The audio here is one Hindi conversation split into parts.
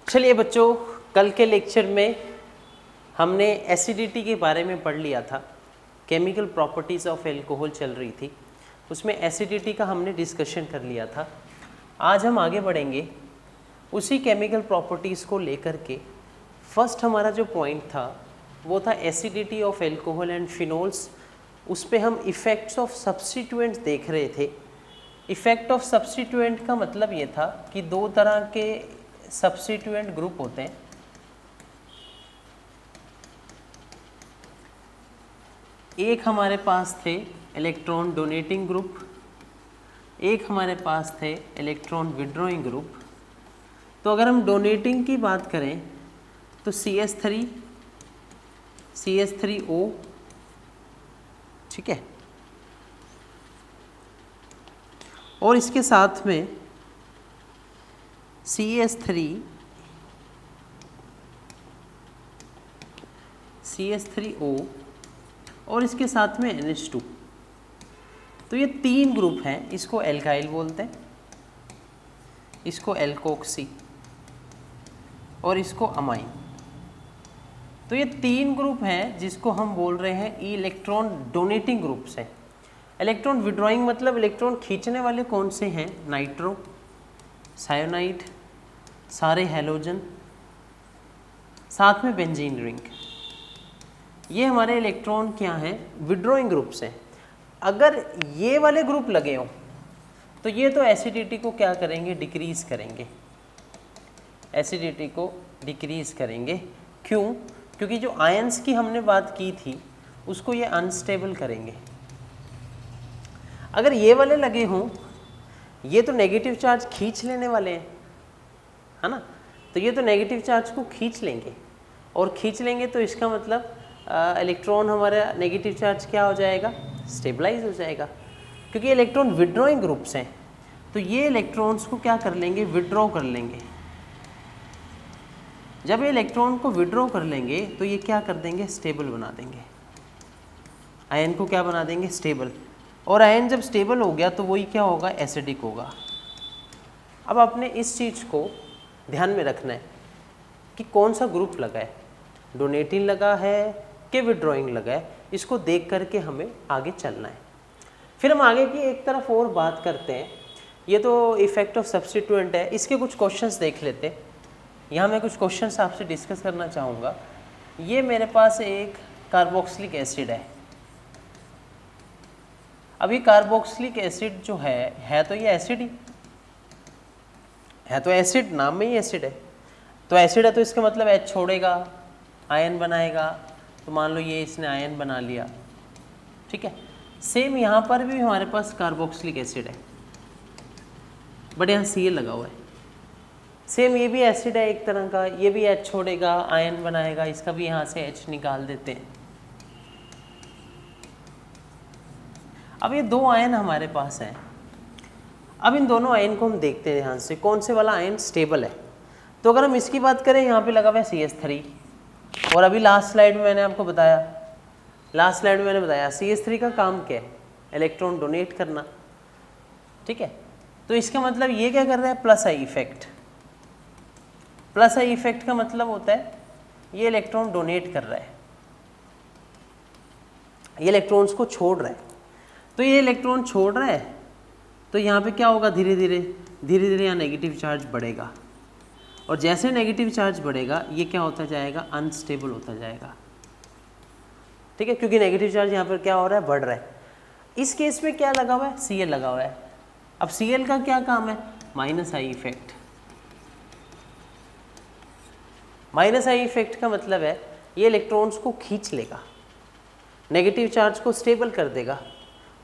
चलिए बच्चों, कल के लेक्चर में हमने एसिडिटी के बारे में पढ़ लिया था। केमिकल प्रॉपर्टीज़ ऑफ एल्कोहल चल रही थी, उसमें एसिडिटी का हमने डिस्कशन कर लिया था। आज हम आगे बढ़ेंगे उसी केमिकल प्रॉपर्टीज़ को लेकर के। फर्स्ट हमारा जो पॉइंट था वो था acidity of alcohol and phenols. उस पर हम इफ़ेक्ट्स ऑफ सब्स्टिट्यूएंट्स देख रहे थे। इफ़ेक्ट ऑफ सब्स्टिट्यूएंट का मतलब ये था कि दो तरह के सब्स्टिट्यूएंट ग्रुप होते हैं। एक हमारे पास थे इलेक्ट्रॉन डोनेटिंग ग्रुप, एक हमारे पास थे इलेक्ट्रॉन विड्रॉइंग ग्रुप। तो अगर हम डोनेटिंग की बात करें तो CH3O, ठीक है, और इसके साथ में CH3O और इसके साथ में NH2। तो ये तीन ग्रुप हैं। इसको एल्काइल बोलते हैं, इसको एल्कोक्सी और इसको अमाइन। तो ये तीन ग्रुप हैं जिसको हम बोल रहे हैं इलेक्ट्रॉन डोनेटिंग ग्रुप्स हैं। इलेक्ट्रॉन विड्रॉइंग मतलब इलेक्ट्रॉन खींचने वाले कौन से हैं? नाइट्रो, सायोनाइड, सारे हैलोजन, साथ में बेंजीन रिंग। ये हमारे इलेक्ट्रॉन क्या हैं? विड्रॉइंग ग्रुप्स हैं। अगर ये वाले ग्रुप लगे हों तो ये तो एसिडिटी को क्या करेंगे? डिक्रीज़ करेंगे। एसिडिटी को डिक्रीज़ करेंगे। क्यों? क्योंकि जो आयंस की हमने बात की थी उसको ये अनस्टेबल करेंगे। अगर ये वाले लगे हों, ये तो नेगेटिव चार्ज खींच लेने वाले हैं, है ना। तो ये तो नेगेटिव चार्ज को खींच लेंगे, और खींच लेंगे तो इसका मतलब इलेक्ट्रॉन हमारा नेगेटिव चार्ज क्या हो जाएगा? स्टेबलाइज हो जाएगा। क्योंकि इलेक्ट्रॉन विड्रॉइंग ग्रुप्स हैं तो ये इलेक्ट्रॉन्स को क्या कर लेंगे? विड्रॉ कर लेंगे। जब ये इलेक्ट्रॉन को विड्रॉ कर लेंगे तो ये क्या कर देंगे? स्टेबल बना देंगे। आयन को क्या बना देंगे? स्टेबल। और आयन जब स्टेबल हो गया तो वही क्या होगा? एसिडिक होगा। अब आपने इस चीज़ को ध्यान में रखना है कि कौन सा ग्रुप लगा है, डोनेटिंग लगा है कि विड्रॉइंग लगा है। इसको देख करके हमें आगे चलना है। फिर हम आगे की एक तरफ और बात करते हैं। ये तो इफेक्ट ऑफ सब्स्टिट्यूएंट है, इसके कुछ क्वेश्चंस देख लेते हैं। यहाँ मैं कुछ क्वेश्चंस आपसे डिस्कस करना चाहूँगा। ये मेरे पास एक कार्बोक्सिलिक एसिड है। अब ये कार्बोक्सिलिक एसिड जो है तो ये एसिड ही है। तो एसिड, नाम में ही एसिड है। तो एसिड है तो इसका मतलब H छोड़ेगा, आयन बनाएगा। तो मान लो ये इसने आयन बना लिया, ठीक है। सेम यहाँ पर भी हमारे पास कार्बोक्सिलिक एसिड है, बट यहाँ Cl लगा हुआ है। सेम ये भी एसिड है एक तरह का, ये भी H छोड़ेगा, आयन बनाएगा। इसका भी यहाँ से H निकाल देते हैं। अब ये दो आयन हमारे पास हैं। अब इन दोनों आयन को हम देखते हैं ध्यान से, कौन से वाला आयन स्टेबल है। तो अगर हम इसकी बात करें, यहाँ पे लगा हुआ है CH3, और अभी लास्ट स्लाइड में मैंने आपको बताया, CH3 का काम क्या है? इलेक्ट्रॉन डोनेट करना, ठीक है। तो इसका मतलब ये क्या कर रहा है? Plus I effect. Plus I effect का मतलब होता है ये इलेक्ट्रॉन डोनेट कर रहा है, ये इलेक्ट्रॉन्स को छोड़ रहा है। तो ये इलेक्ट्रॉन छोड़ रहा है तो यहाँ पे क्या होगा? धीरे धीरे यहाँ नेगेटिव चार्ज बढ़ेगा, और जैसे नेगेटिव चार्ज बढ़ेगा ये क्या होता जाएगा? अनस्टेबल होता जाएगा, ठीक है। क्योंकि नेगेटिव चार्ज यहाँ पर क्या हो रहा है? बढ़ रहा है। इस केस में क्या लगा हुआ है? Cl लगा हुआ है। अब Cl का क्या काम है? Minus I effect. Minus I effect का मतलब है ये इलेक्ट्रॉन्स को खींच लेगा, नेगेटिव चार्ज को स्टेबल कर देगा।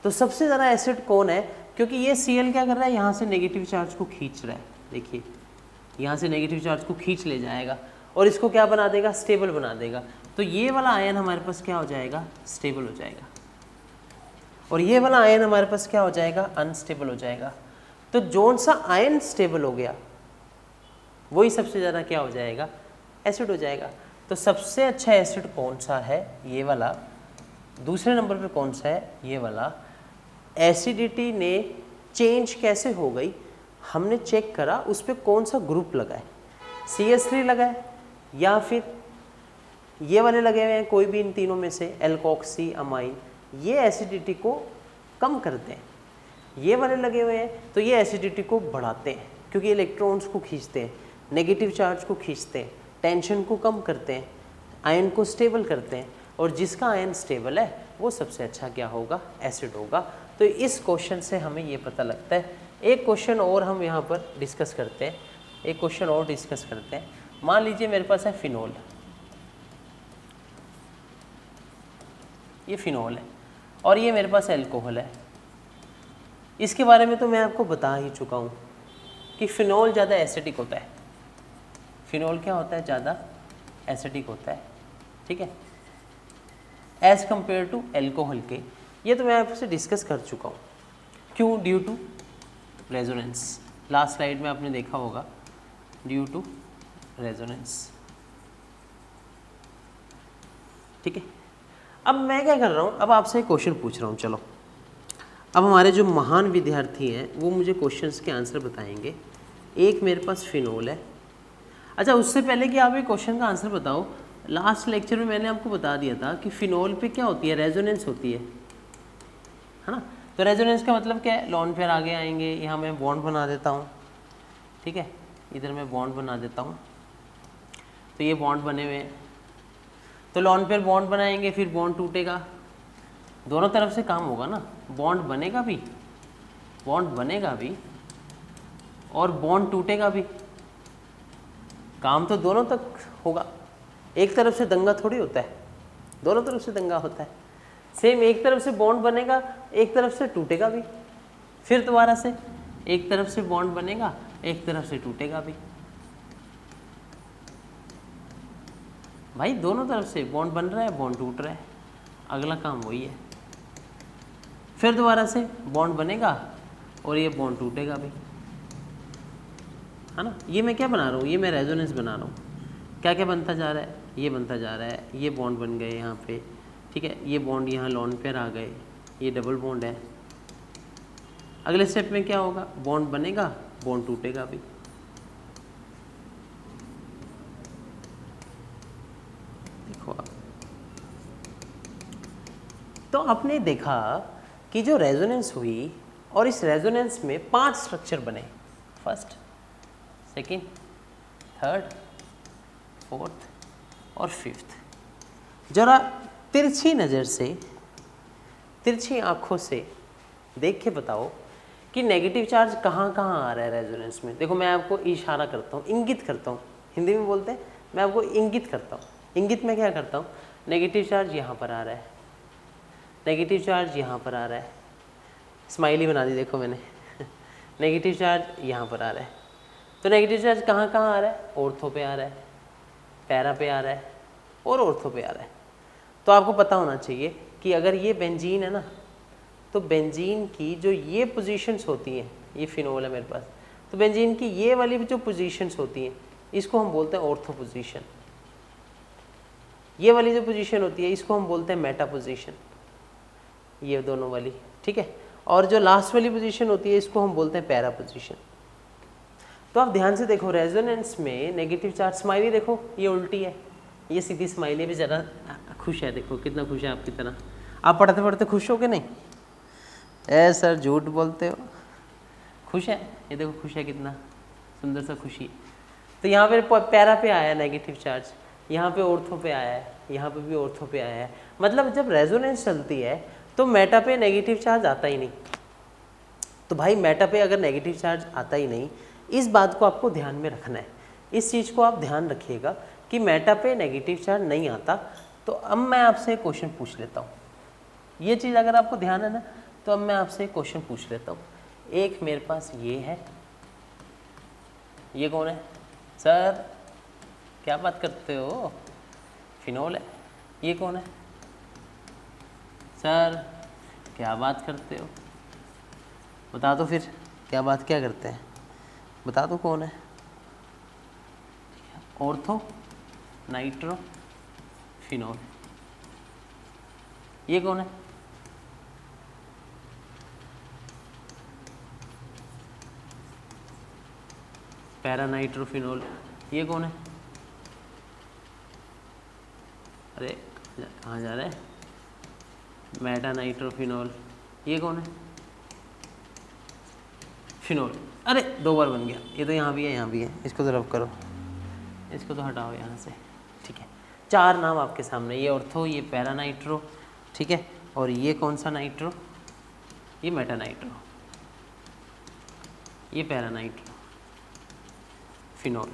तो सबसे ज़्यादा एसिड कौन है? क्योंकि ये Cl क्या कर रहा है? यहाँ से नेगेटिव चार्ज को खींच रहा है। देखिए, यहाँ से नेगेटिव चार्ज को खींच ले जाएगा और इसको क्या बना देगा? स्टेबल बना देगा। तो ये वाला आयन हमारे पास क्या हो जाएगा? स्टेबल हो जाएगा, और ये वाला आयन हमारे पास क्या हो जाएगा? अनस्टेबल हो जाएगा। तो जोन सा आयन स्टेबल हो गया वही सबसे ज़्यादा क्या हो जाएगा? एसिड हो जाएगा। तो सबसे अच्छा एसिड कौन सा है? ये वाला। दूसरे नंबर पे कौन सा है? ये वाला। एसिडिटी ने चेंज कैसे हो गई? हमने चेक करा उस पर कौन सा ग्रुप लगा है। CH3 लगा है या फिर ये वाले लगे हुए हैं, कोई भी इन तीनों में से एल्कोक्सी अमाइन, ये एसिडिटी को कम करते हैं। ये वाले लगे हुए हैं तो ये एसिडिटी को बढ़ाते हैं, क्योंकि इलेक्ट्रॉन्स को खींचते हैं, नेगेटिव चार्ज को खींचते हैं, टेंशन को कम करते हैं, आयन को स्टेबल करते हैं, और जिसका आयन स्टेबल है वो सबसे अच्छा क्या होगा, एसिड होगा। तो इस क्वेश्चन से हमें ये पता लगता है। एक क्वेश्चन और हम यहाँ पर डिस्कस करते हैं, एक क्वेश्चन और डिस्कस करते हैं। मान लीजिए मेरे पास है फिनोल, ये फिनोल है और ये मेरे पास एल्कोहल है। इसके बारे में तो मैं आपको बता ही चुका हूँ कि फिनोल ज़्यादा एसिडिक होता है। फिनोल क्या होता है, ज़्यादा एसिडिक होता है, ठीक है, एज़ कंपेयर टू एल्कोहल के। ये तो मैं आपसे डिस्कस कर चुका हूँ। क्यों? Due to resonance. Last slide में आपने देखा होगा, ड्यू टू रेजोनेंस, ठीक है। अब मैं क्या कर रहा हूँ, अब आपसे एक क्वेश्चन पूछ रहा हूँ। चलो अब हमारे जो महान विद्यार्थी हैं वो मुझे क्वेश्चंस के आंसर बताएंगे। एक मेरे पास फिनोल है। अच्छा, उससे पहले कि आप एक क्वेश्चन का आंसर बताओ, लास्ट लेक्चर में मैंने आपको बता दिया था कि फिनोल पे क्या होती है, रेजोनेंस होती है ना। तो रेजोनेंस का मतलब क्या है, लोन पेयर आगे आएंगे, यहाँ मैं बॉन्ड बना देता हूँ, ठीक है, इधर मैं बॉन्ड बना देता हूँ, तो ये बॉन्ड बने हुए हैं, तो लोन पेयर बॉन्ड बनाएंगे, फिर बॉन्ड टूटेगा, दोनों तरफ से काम होगा ना, बॉन्ड बनेगा भी, बॉन्ड बनेगा भी और बॉन्ड टूटेगा भी, काम तो दोनों तक होगा। एक तरफ से दंगा थोड़ी होता है, दोनों तरफ से दंगा होता है। सेम एक तरफ से बॉन्ड बनेगा, एक तरफ से टूटेगा भी, फिर दोबारा से एक तरफ से बॉन्ड बनेगा, एक तरफ से टूटेगा भी। भाई दोनों तरफ से बॉन्ड बन रहा है, बॉन्ड टूट रहा है, अगला काम वही है। फिर दोबारा से बॉन्ड बनेगा और ये बॉन्ड टूटेगा भी, है ना। ये मैं क्या बना रहा हूँ, ये मैं रेजोनेंस बना रहा हूँ। क्या क्या बनता जा रहा है, ये बनता जा रहा है, ये बॉन्ड बन गए यहाँ पे, ठीक है, ये बॉन्ड यहाँ लोन पेयर आ गए, ये डबल बॉन्ड है। अगले स्टेप में क्या होगा, बॉन्ड बनेगा, बॉन्ड टूटेगा भी। देखो आप, तो आपने देखा कि जो रेजोनेंस हुई और इस रेजोनेंस में 5 स्ट्रक्चर बने, फर्स्ट, सेकंड, थर्ड, फोर्थ और फिफ्थ। जरा तिरछी नज़र से, तिरछी आंखों से देख के बताओ कि नेगेटिव चार्ज कहाँ कहाँ आ रहा है रेजोनेंस में। देखो मैं आपको इशारा करता हूँ, इंगित करता हूँ, हिंदी में बोलते हैं, मैं आपको इंगित करता हूँ। इंगित में क्या करता हूँ, नेगेटिव चार्ज यहाँ पर आ रहा है, नेगेटिव चार्ज यहाँ पर आ रहा है, स्माइली बना दी देखो मैंने नेगेटिव चार्ज यहाँ पर आ रहा है। तो नेगेटिव चार्ज कहाँ कहाँ आ रहा है, ऑर्थो पे आ रहा है, पैरा पे आ रहा है और ऑर्थो पे आ रहा है। तो आपको पता होना चाहिए कि अगर ये बेंजीन है ना, तो बेंजीन की जो ये पोजीशंस होती हैं, ये फिनोल है मेरे पास, तो बेंजीन की ये वाली जो पोजीशंस होती हैं इसको हम बोलते हैं ऑर्थो पोजीशन। ये वाली जो पोजीशन होती है इसको हम बोलते हैं मेटा पोजीशन, ये दोनों वाली, ठीक है। और जो लास्ट वाली पोजीशन होती है इसको हम बोलते हैं पैरा पोजीशन। तो आप ध्यान से देखो, रेजोनेंस में नेगेटिव चार्ज, स्माइली देखो ये उल्टी है, ये सीधी स्माइली भी ज़रा खुश है, देखो कितना खुश है आपकी तरह। आप पढ़ते पढ़ते खुश हो कि नहीं? ए सर झूठ बोलते हो, खुश है, ये देखो खुश है, कितना सुंदर सा खुशी। तो यहाँ पे पैरा पे आया है नेगेटिव चार्ज, यहाँ पे ऑर्थो पे आया है, यहाँ पे भी ऑर्थो पे आया है। मतलब जब रेजोनेंस चलती है तो मेटा पे नेगेटिव चार्ज आता ही नहीं। तो भाई मेटा पे अगर नेगेटिव चार्ज आता ही नहीं, इस बात को आपको ध्यान में रखना है, इस चीज़ को आप ध्यान रखिएगा कि मेटा पे नेगेटिव चार्ज नहीं आता। तो अब मैं आपसे एक क्वेश्चन पूछ लेता हूँ, ये चीज़ अगर आपको ध्यान है ना, तो अब मैं आपसे एक क्वेश्चन पूछ लेता हूँ। एक मेरे पास ये है, ये कौन है सर, क्या बात करते हो, फिनोल है। ये कौन है सर, क्या बात करते हो, बता दो फिर, क्या बात क्या करते हैं, बता दो कौन है। ऑर्थो नाइट्रो फिनोल, ये कौन है, पैरा नाइट्रोफिनोल, ये कौन है? अरे कहाँ जा रहा है? Meta nitrophenol. ये कौन है? फिनॉल। अरे 2 बार बन गया। ये तो यहाँ भी है, यहाँ भी है, इसको तो रब करो, इसको तो हटाओ यहाँ से। ठीक है, 4 नाम आपके सामने, ये ऑर्थो, ये पैरा नाइट्रो, ठीक है, और ये कौन सा नाइट्रो? ये मेटा नाइट्रो, ये पैरा नाइट्रो, फिनॉल।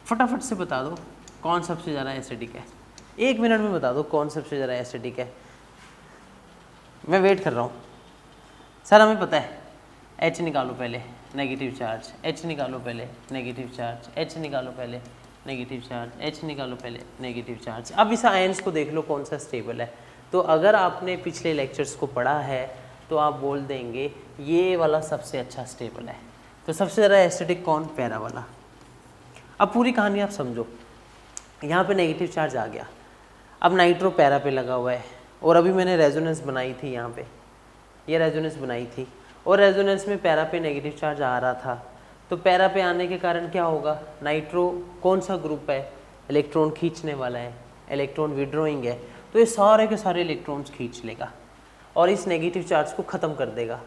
फटाफट से बता दो कौन सबसे ज़्यादा एसिडिक है। 1 मिनट में बता दो कौन सबसे ज़्यादा एसिडिक है। मैं वेट कर रहा हूँ। सर हमें पता है, H निकालो पहले, नेगेटिव चार्ज, H निकालो पहले, नेगेटिव चार्ज, H निकालो पहले, नेगेटिव चार्ज, H निकालो पहले, नेगेटिव चार्ज। अब इस आयंस को देख लो कौन सा स्टेबल है। तो अगर आपने पिछले लेक्चर्स को पढ़ा है तो आप बोल देंगे ये वाला सबसे अच्छा स्टेबल है। तो सबसे ज़्यादा एसिडिक कौन? पैरा वाला। अब पूरी कहानी आप समझो। यहाँ पे नेगेटिव चार्ज आ गया, अब नाइट्रो पैरा पे लगा हुआ है, और अभी मैंने रेजोनेंस बनाई थी, यहाँ पे ये रेजोनेंस बनाई थी, और रेजोनेंस में पैरा पे नेगेटिव चार्ज आ रहा था। तो पैरा पे आने के कारण क्या होगा? नाइट्रो कौन सा ग्रुप है? इलेक्ट्रॉन खींचने वाला है, इलेक्ट्रॉन विड्रॉइंग है, तो ये सारे के सारे इलेक्ट्रॉन्स खींच लेगा और इस नेगेटिव चार्ज को ख़त्म कर देगा,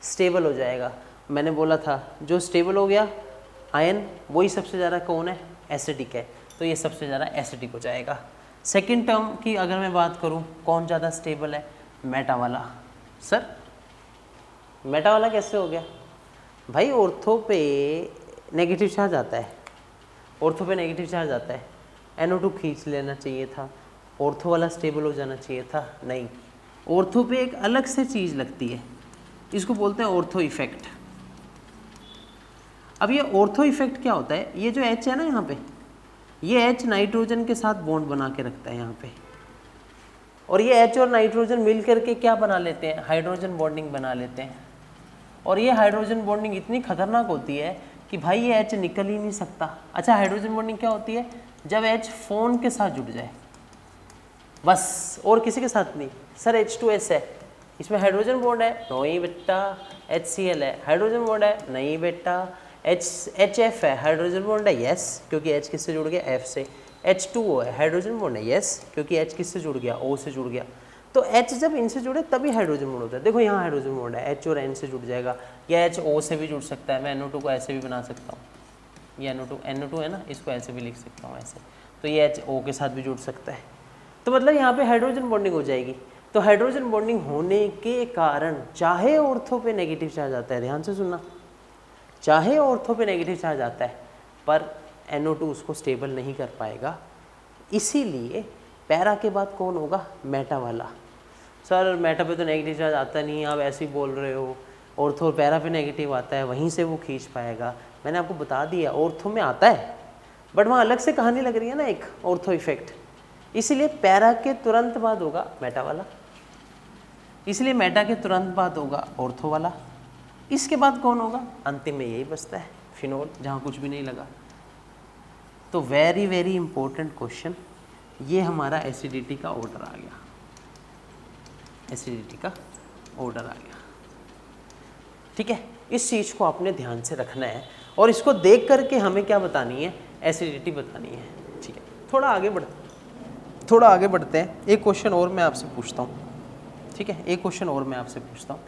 स्टेबल हो जाएगा। मैंने बोला था जो स्टेबल हो गया आयन, वही सबसे ज़्यादा कौन है? एसिडिक है। तो ये सबसे ज़्यादा एसिडिक हो जाएगा। सेकेंड टर्म की अगर मैं बात करूँ, कौन ज़्यादा स्टेबल है? मेटा वाला। सर मेटा वाला कैसे हो गया? भाई ऑर्थो पे नेगेटिव चार्ज आता है, ऑर्थो पे नेगेटिव चार्ज आता है, NO2 खींच लेना चाहिए था, ऑर्थो वाला स्टेबल हो जाना चाहिए था। नहीं, ऑर्थो पे एक अलग से चीज़ लगती है, इसको बोलते हैं ऑर्थो इफेक्ट। अब ये ऑर्थो इफेक्ट क्या होता है? ये जो H है ना यहाँ पे, ये H नाइट्रोजन के साथ बॉन्ड बना के रखता है यहाँ पे, और ये H और नाइट्रोजन मिल करके क्या बना लेते हैं? हाइड्रोजन बॉन्डिंग बना लेते हैं। और ये हाइड्रोजन बॉन्डिंग इतनी खतरनाक होती है कि भाई ये H निकल ही नहीं सकता। अच्छा, हाइड्रोजन बॉन्डिंग क्या होती है? जब H फोन के साथ जुड़ जाए, बस, और किसी के साथ नहीं। सर H2S है, इसमें हाइड्रोजन बॉन्ड है? नहीं बेटा। HCl है, हाइड्रोजन बॉन्ड है? नहीं बेटा। HF है, हाइड्रोजन बॉन्ड है? यस, क्योंकि H किससे जुड़ गया? F से। H2O है, हाइड्रोजन बॉन्ड है? यस, क्योंकि H किससे जुड़ गया? O से जुड़ गया। तो H जब इनसे जुड़े तभी हाइड्रोजन बॉन्ड होता है। देखो यहाँ हाइड्रोजन बॉन्ड है, H और N से जुड़ जाएगा, या H O से भी जुड़ सकता है। मैं NO2 को ऐसे भी बना सकता हूँ, ये NO2 है ना, इसको ऐसे भी लिख सकता हूँ ऐसे। तो ये H O के साथ भी जुड़ सकता है। तो मतलब यहाँ पे हाइड्रोजन बॉन्डिंग हो जाएगी। तो हाइड्रोजन बॉन्डिंग होने के कारण चाहे ऑर्थो पे नेगेटिव चार्ज आता है, ध्यान से सुनना, चाहे ऑर्थो पे नेगेटिव चार्ज आता है, पर NO2 उसको स्टेबल नहीं कर पाएगा। इसीलिए पैरा के बाद कौन होगा? मेटा वाला। सर मेटा पे तो नेगेटिव चार्ज आता नहीं है, आप ऐसे ही बोल रहे हो। ऑर्थो और पैरा पे नेगेटिव आता है, वहीं से वो खींच पाएगा। मैंने आपको बता दिया ऑर्थो में आता है, बट वहाँ अलग से कहानी लग रही है ना, एक ऑर्थो इफेक्ट। इसीलिए पैरा के तुरंत बाद होगा मेटा वाला, इसलिए मेटा के तुरंत बाद होगा ऑर्थो वाला। इसके बाद कौन होगा? अंतिम में यही बचता है, फिनॉल, जहाँ कुछ भी नहीं लगा। तो वेरी वेरी इंपॉर्टेंट क्वेश्चन, ये हमारा एसिडिटी का ऑर्डर आ गया, एसिडिटी का ऑर्डर आ गया। ठीक है, इस चीज़ को आपने ध्यान से रखना है, और इसको देख करके हमें क्या बतानी है? एसिडिटी बतानी है। ठीक है, थोड़ा आगे बढ़ते हैं। एक क्वेश्चन और मैं आपसे पूछता हूँ। ठीक है, एक क्वेश्चन और मैं आपसे पूछता हूँ।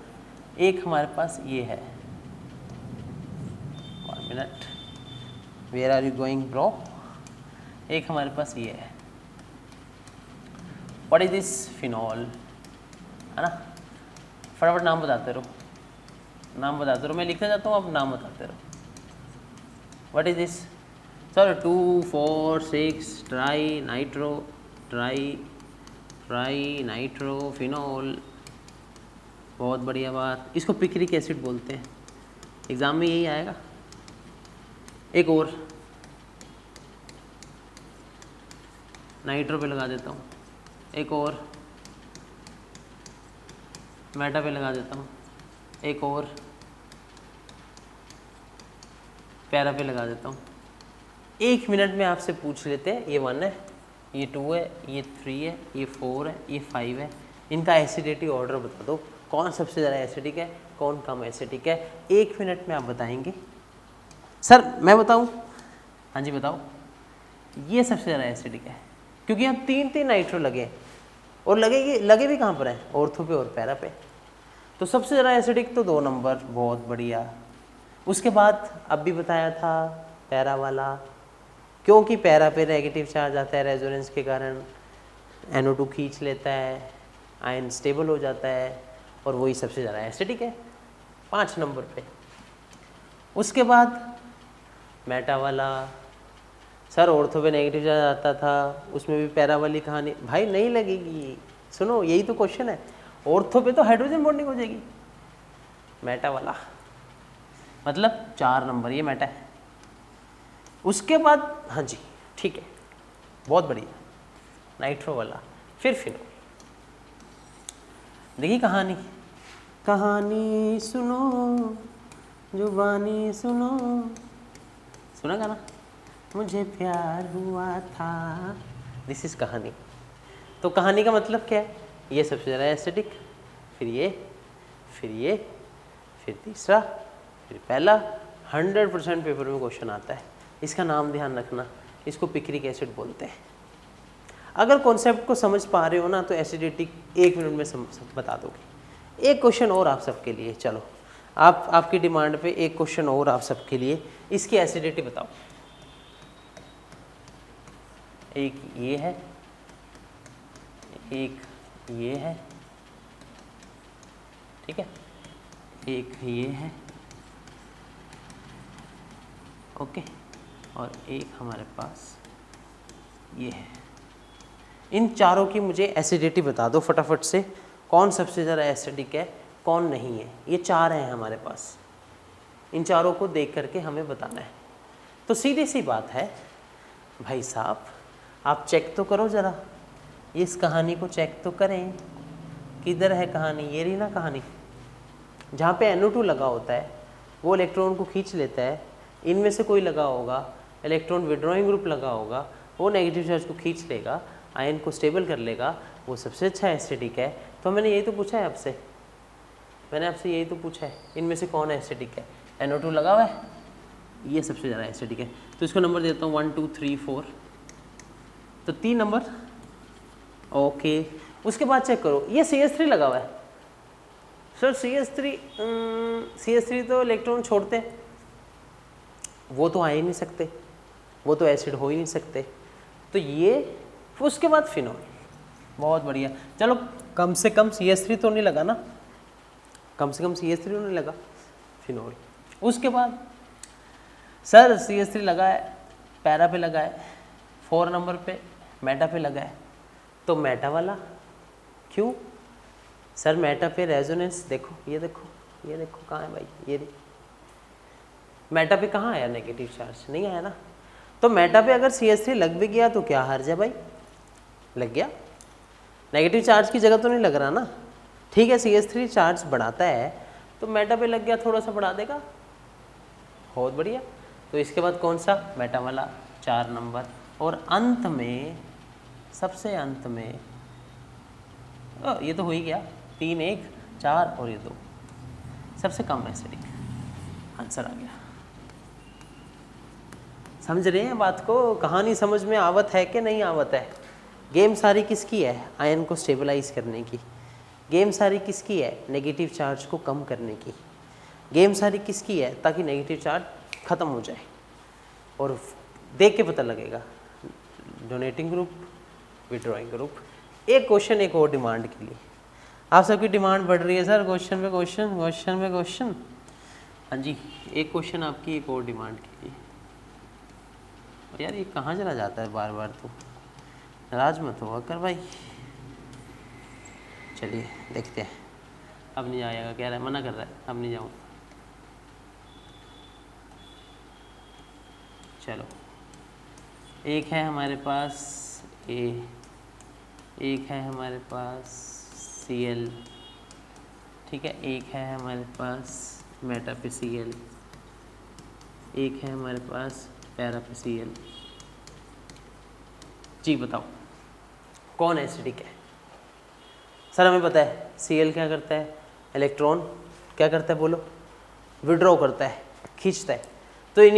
एक हमारे पास ये है, 1 minute, where are you going bro? एक हमारे पास ये है, व्हाट इज दिस? फिनॉल, है ना। फटाफट नाम बताते रहो, नाम बताते रहो, मैं लिखता जाता हूँ, आप नाम बताते रहो। What is this? Sir 2, 4, 6 tri nitro, tri nitro phenol. बहुत बढ़िया बात। इसको पिक्रिक एसिड बोलते हैं, एग्जाम में यही आएगा। एक और नाइट्रो पे लगा देता हूँ, एक और मेटा पे लगा देता हूँ, एक और पैरा पे लगा देता हूँ। 1 मिनट में आपसे पूछ लेते हैं, ये 1 है, ये 2 है, ये 3 है, ये 4 है, ये 5 है, इनका एसिडिटी ऑर्डर बता दो, कौन सबसे ज़्यादा एसिडिक है, कौन कम एसिडिक है। 1 मिनट में आप बताएंगे। सर मैं बताऊं, हाँ जी बताओ, ये सबसे ज़्यादा एसिडिक है क्योंकि यहाँ 3 नाइट्रो लगे हैं और लगे भी कहाँ पर हैं, ऑर्थो पे और पैरा पे। तो सबसे ज़्यादा एसिडिक तो 2 नंबर, बहुत बढ़िया। उसके बाद अब भी बताया था पैरा वाला, क्योंकि पैरा पे नेगेटिव चार्ज आता है रेजोनेंस के कारण, NO2 खींच लेता है, आयन स्टेबल हो जाता है और वही सबसे ज़्यादा एसिडिक है 5 नंबर पे। उसके बाद मेटा वाला, सर ऑर्थो पे नेगेटिव चार्ज आता था, उसमें भी पैरा वाली कहानी, भाई नहीं लगेगी, सुनो यही तो क्वेश्चन है, ऑर्थो पे तो हाइड्रोजन बॉन्डिंग हो जाएगी। मेटा वाला मतलब 4 नंबर, ये मेटा है। उसके बाद हाँ जी ठीक है, बहुत बढ़िया, नाइट्रो वाला, फिर फिनोल। देखिए कहानी, कहानी सुनो जुबानी सुनो, सुना गाना, मुझे प्यार हुआ था, दिस इज कहानी। तो कहानी का मतलब क्या है, ये सबसे ज़्यादा एसिडिक, फिर ये, फिर ये, फिर तीसरा, फिर पहला। 100% पेपर में क्वेश्चन आता है, इसका नाम ध्यान रखना, इसको पिक्रिक एसिड बोलते हैं। अगर कॉन्सेप्ट को समझ पा रहे हो ना तो एसिडिटी 1 मिनट में बता दोगे। एक क्वेश्चन और आप सबके लिए, चलो आपकी डिमांड पे एक क्वेश्चन और आप सबके लिए, इसकी एसिडिटी बताओ। एक ये है, एक ये है, ठीक है, एक ये है, ओके, और एक हमारे पास ये है। इन चारों की मुझे एसिडिटी बता दो फटाफट से, कौन सबसे ज़्यादा एसिडिक है कौन नहीं है। ये 4 हैं हमारे पास, इन चारों को देख करके हमें बताना है। तो सीधी सी बात है भाई साहब, आप चेक तो करो ज़रा, इस कहानी को चेक तो करें, किधर है कहानी, ये रही ना कहानी। जहाँ पे NO2 लगा होता है वो इलेक्ट्रॉन को खींच लेता है, इनमें से कोई लगा होगा, इलेक्ट्रॉन विड्रॉइंग ग्रुप लगा होगा, वो नेगेटिव चार्ज को खींच लेगा, आयन को स्टेबल कर लेगा, वो सबसे अच्छा एसिडिक है। तो मैंने यही तो पूछा है आपसे, मैंने आपसे यही तो पूछा है, इनमें से कौन एसिडिक है, NO2 लगा हुआ है, ये सबसे ज़्यादा एसिडिक है। तो इसको नंबर देता हूँ 1 2 3 4, तो 3 नंबर, ओके। उसके बाद चेक करो, ये CH3 लगा हुआ है, सर CH3 तो इलेक्ट्रॉन छोड़ते हैं, वो तो आ ही नहीं सकते, वो तो एसिड हो ही नहीं सकते, तो ये। उसके बाद फिनॉल, बहुत बढ़िया। चलो कम से कम CH3 तो नहीं लगा ना, कम से कम CH3 तो नहीं लगा, फिनॉल। उसके बाद सर CH3 लगा है, पैरा पे लगा है, 4 नंबर पे मेटा पे लगा है, तो मेटा वाला क्यों सर, मेटा पे रेजोनेंस देखो, ये देखो, ये देखो कहाँ है भाई, ये मेटा पे कहाँ आया नेगेटिव चार्ज, नहीं आया ना। तो मेटा पे अगर CH3 लग भी गया तो क्या हर्ज है भाई, लग गया, नेगेटिव चार्ज की जगह तो नहीं लग रहा ना, ठीक है। CH3 चार्ज बढ़ाता है तो मेटा पे लग गया, थोड़ा सा बढ़ा देगा, बहुत बढ़िया। तो इसके बाद कौन सा, मेटा वाला 4 नंबर, और अंत में, सबसे अंत में, ये तो हो ही गया, 3 1 4 और ये 2, सबसे कम एसिडिक, आंसर आ गया। समझ रहे हैं बात को, कहानी समझ में आवत है कि नहीं आवत है। गेम सारी किसकी है, आयन को स्टेबलाइज करने की। गेम सारी किसकी है, नेगेटिव चार्ज को कम करने की। गेम सारी किसकी है, ताकि नेगेटिव चार्ज ख़त्म हो जाए। और देख के पता लगेगा, डोनेटिंग ग्रुप, विड्रॉइंग ग्रुप। एक क्वेश्चन एक और डिमांड के लिए, आप सबकी डिमांड बढ़ रही है सर, क्वेश्चन पे क्वेश्चन, क्वेश्चन पे क्वेश्चन। हाँ जी, एक क्वेश्चन आपकी एक और डिमांड के लिए। यार ये कहाँ चला जाता है बार बार, तो नाराज मत हो कर भाई। चलिए देखते हैं, अब नहीं आएगा, कह रहा है, मना कर रहा है, अब नहीं जाऊँ। चलो, एक है हमारे पास A, एक है हमारे पास Cl, ठीक है, एक है हमारे पास मेटा पे Cl, एक है हमारे पास पैरा पे Cl। जी बताओ कौन एसिडिक है। सर हमें पता है Cl क्या करता है, इलेक्ट्रॉन क्या करता है बोलो, विड्रॉ करता है, खींचता है। तो इन्हीं